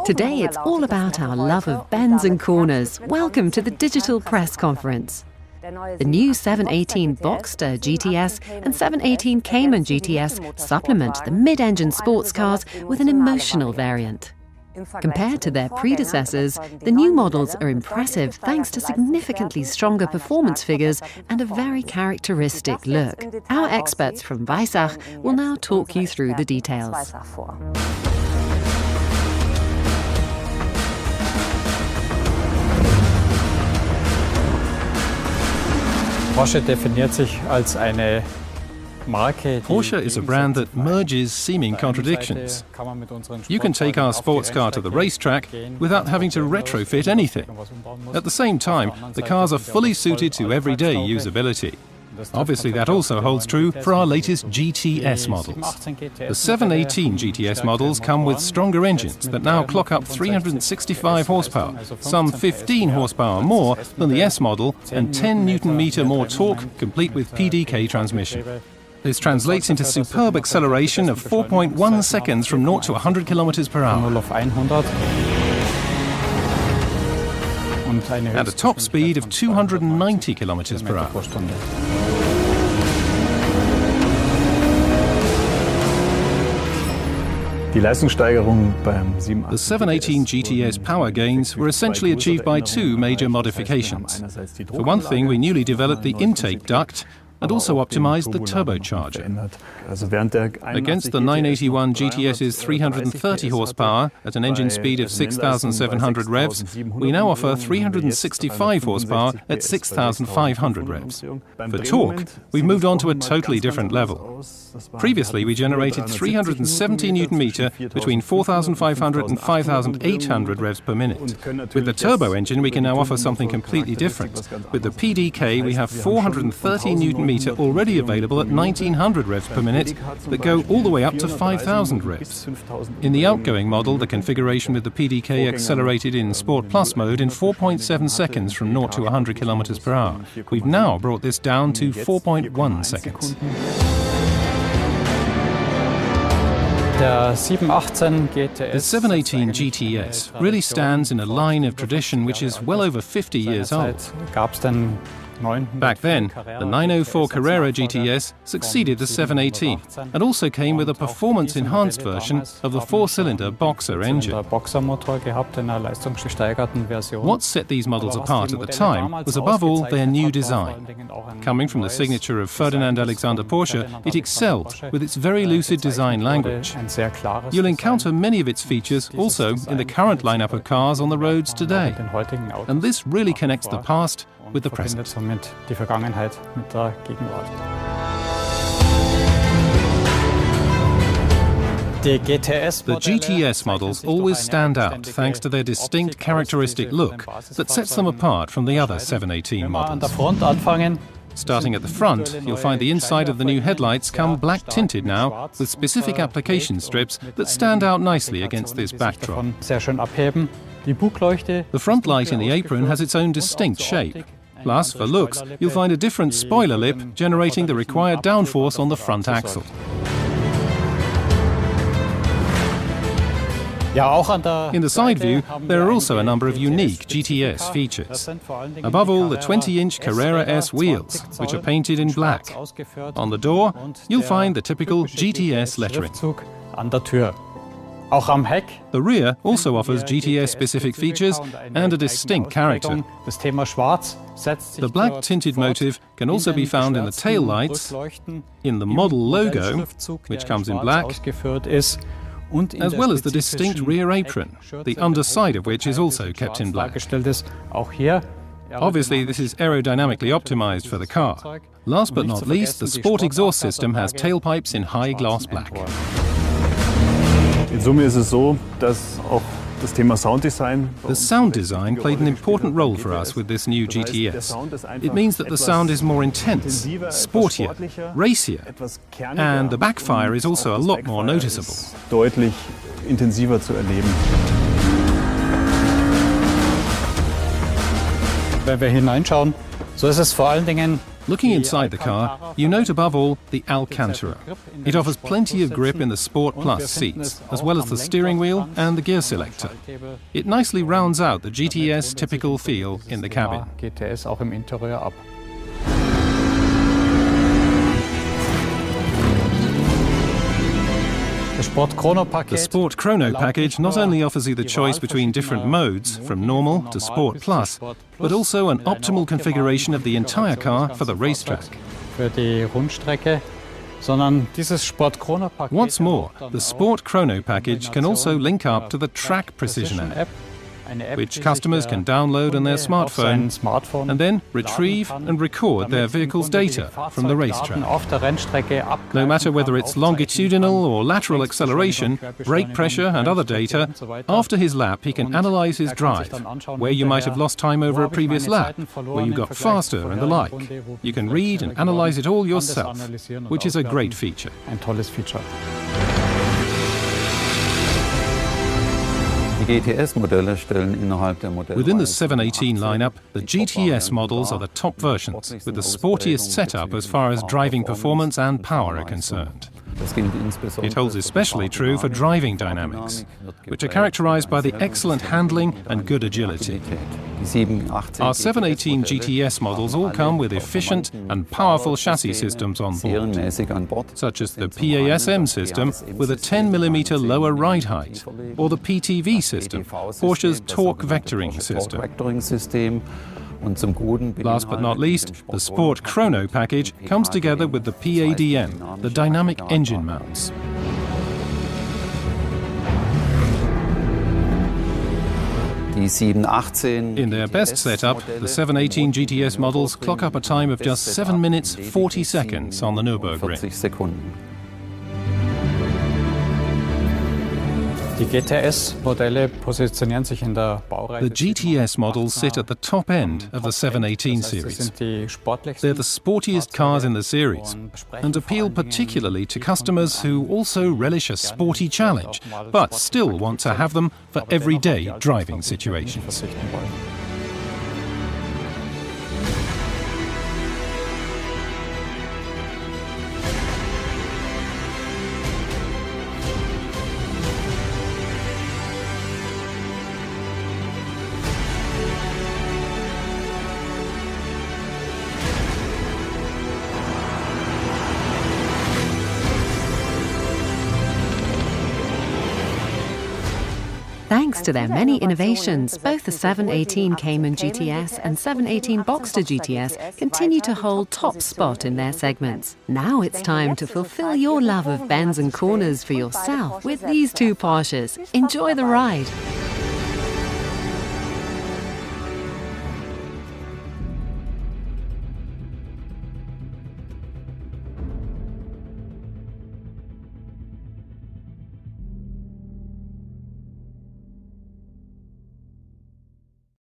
Today it's all about our love of bends and corners. Welcome to the digital press conference. The new 718 Boxster GTS and 718 Cayman GTS supplement the mid-engine sports cars with an emotional variant. Compared to their predecessors, the new models are impressive thanks to significantly stronger performance figures and a very characteristic look. Our experts from Weissach will now talk you through the details. Porsche is a brand that merges seeming contradictions. You can take our sports car to the racetrack without having to retrofit anything. At the same time, the cars are fully suited to everyday usability. Obviously, that also holds true for our latest GTS models. The 718 GTS models come with stronger engines that now clock up 365 horsepower, some 15 horsepower more than the S model, and 10 Nm more torque, complete with PDK transmission. This translates into superb acceleration of 4.1 seconds from 0 to 100 km/h. And a top speed of 290 km/h. The 718 GTS power gains were essentially achieved by two major modifications. For one thing, we newly developed the intake duct and also optimized the turbocharger. Against the 981 GTS's 330 horsepower at an engine speed of 6,700 revs, we now offer 365 horsepower at 6,500 revs. For torque, we've moved on to a totally different level. Previously, we generated 370 Nm between 4,500 and 5,800 revs per minute. With the turbo engine, we can now offer something completely different. With the PDK, we have 430 Nm already available at 1,900 revs per minute that go all the way up to 5,000 revs. In the outgoing model, the configuration with the PDK accelerated in Sport Plus mode in 4.7 seconds from 0 to 100 km/h. We've now brought this down to 4.1 seconds. The 718 GTS really stands in a line of tradition which is well over 50 years old. Back then, the 904 Carrera GTS succeeded the 718 and also came with a performance-enhanced version of the four-cylinder Boxer engine. What set these models apart at the time was above all their new design. Coming from the signature of Ferdinand Alexander Porsche, it excelled with its very lucid design language. You'll encounter many of its features also in the current lineup of cars on the roads today. And this really connects the past with the present. The GTS models always stand out thanks to their distinct characteristic look that sets them apart from the other 718 models. Starting at the front, you'll find the inside of the new headlights come black tinted now, with specific application strips that stand out nicely against this backdrop. The front light in the apron has its own distinct shape. Plus, for looks, you'll find a different spoiler lip generating the required downforce on the front axle. In the side view, there are also a number of unique GTS features. Above all, the 20-inch Carrera S wheels, which are painted in black. On the door, you'll find the typical GTS lettering. The rear also offers GTS-specific features and a distinct character. The black tinted motif can also be found in the tail lights, in the model logo, which comes in black, as well as the distinct rear apron, the underside of which is also kept in black. Obviously, this is aerodynamically optimized for the car. Last but not least, the sport exhaust system has tailpipes in high gloss black. The sound design played an important role for us with this new GTS. It means that the sound is more intense, sportier, racier, and the backfire is also a lot more noticeable. Wenn wir hineinschauen, so ist es vor allen Dingen Looking inside the car, you note above all the Alcantara. It offers plenty of grip in the Sport Plus seats, as well as the steering wheel and the gear selector. It nicely rounds out the GTS typical feel in the cabin. GTS auch im Interieur ab. The Sport Chrono package not only offers you the choice between different modes, from normal to Sport Plus, but also an optimal configuration of the entire car for the racetrack. What's more, the Sport Chrono package can also link up to the Track Precision app, which customers can download on their smartphone and then retrieve and record their vehicle's data from the racetrack. No matter whether it's longitudinal or lateral acceleration, brake pressure and other data, after his lap he can analyse his drive, where you might have lost time over a previous lap, where you got faster and the like. You can read and analyse it all yourself, which is a great feature. Within the 718 lineup, the GTS models are the top versions, with the sportiest setup as far as driving performance and power are concerned. It holds especially true for driving dynamics, which are characterized by the excellent handling and good agility. Our 718 GTS models all come with efficient and powerful chassis systems on board, such as the PASM system with a 10mm lower ride height, or the PTV system, Porsche's torque vectoring system. Last but not least, the Sport Chrono package comes together with the PADM, the dynamic engine mounts. In their best setup, the 718 GTS models clock up a time of just 7 minutes 40 seconds on the Nürburgring. The GTS models sit at the top end of the 718 series. They're the sportiest cars in the series and appeal particularly to customers who also relish a sporty challenge, but still want to have them for everyday driving situations. Thanks to their many innovations, both the 718 Cayman GTS and 718 Boxster GTS continue to hold top spot in their segments. Now it's time to fulfill your love of bends and corners for yourself with these two Porsches. Enjoy the ride.